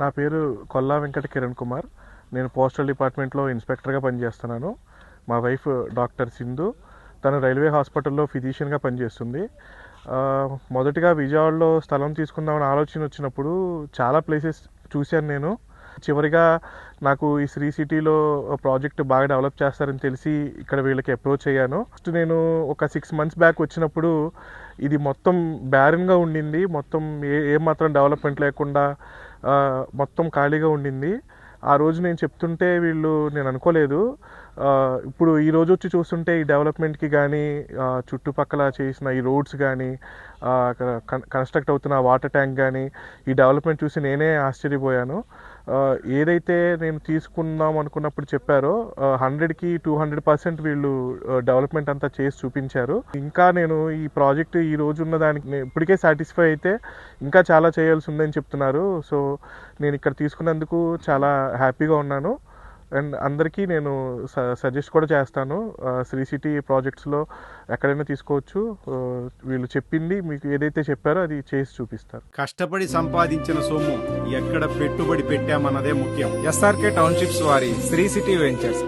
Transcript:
నా పేరు కొల్లా వెంకట కిరణ్ కుమార్. నేను పోస్టల్ డిపార్ట్మెంట్లో ఇన్స్పెక్టర్గా పనిచేస్తున్నాను. మా వైఫ్ డాక్టర్ సింధు. తను రైల్వే హాస్పిటల్లో ఫిజిషియన్గా పనిచేస్తుంది. మొదటిగా విజయవాడలో స్థలం తీసుకుందామని ఆలోచన వచ్చినప్పుడు చాలా ప్లేసెస్ చూశాను నేను. చివరిగా నాకు ఈ శ్రీ సిటీలో ప్రాజెక్ట్ బాగా డెవలప్ చేస్తారని తెలిసి ఇక్కడ వీళ్ళకి అప్రోచ్ అయ్యాను. ఫస్ట్ నేను ఒక 6 months బ్యాక్ వచ్చినప్పుడు ఇది మొత్తం బ్యారన్గా ఉండింది. మొత్తం ఏమాత్రం డెవలప్మెంట్ లేకుండా మొత్తం ఖాళీగా ఉండింది. ఆ రోజు నేను చెప్తుంటే నేను అనుకోలేదు. ఇప్పుడు ఈ రోజు వచ్చి చూస్తుంటే ఈ డెవలప్మెంట్కి కానీ చుట్టుపక్కల చేసిన ఈ రోడ్స్ కానీ కన్స్ట్రక్ట్ అవుతున్న వాటర్ ట్యాంక్ కానీ ఈ డెవలప్మెంట్ చూసి నేనే ఆశ్చర్యపోయాను. ఏదైతే నేను తీసుకుందాం అనుకున్నప్పుడు చెప్పారో 100కి 200% వీళ్ళు డెవలప్మెంట్ అంతా చేసి చూపించారు. ఇంకా నేను ఈ ప్రాజెక్ట్ ఈ రోజు ఉన్న దానికి ఇప్పటికే సాటిస్ఫై అయితే ఇంకా చాలా చేయాల్సి ఉందని చెప్తున్నారు. సో నేను ఇక్కడ తీసుకున్నందుకు చాలా హ్యాపీగా ఉన్నాను. అండ్ అందరికీ నేను సజెస్ట్ కూడా చేస్తాను. శ్రీ సిటీ ప్రాజెక్ట్స్లో ఎక్కడైనా తీసుకోవచ్చు. వీళ్ళు చెప్పింది మీకు ఏదైతే చెప్పారో అది చేసి చూపిస్తారు. కష్టపడి సంపాదించిన సొమ్ము ఎక్కడ పెట్టుబడి పెట్టామన్నదే ముఖ్యం. ఎస్ఆర్కే టౌన్షిప్స్ వారి శ్రీ సిటీ వెంచర్స్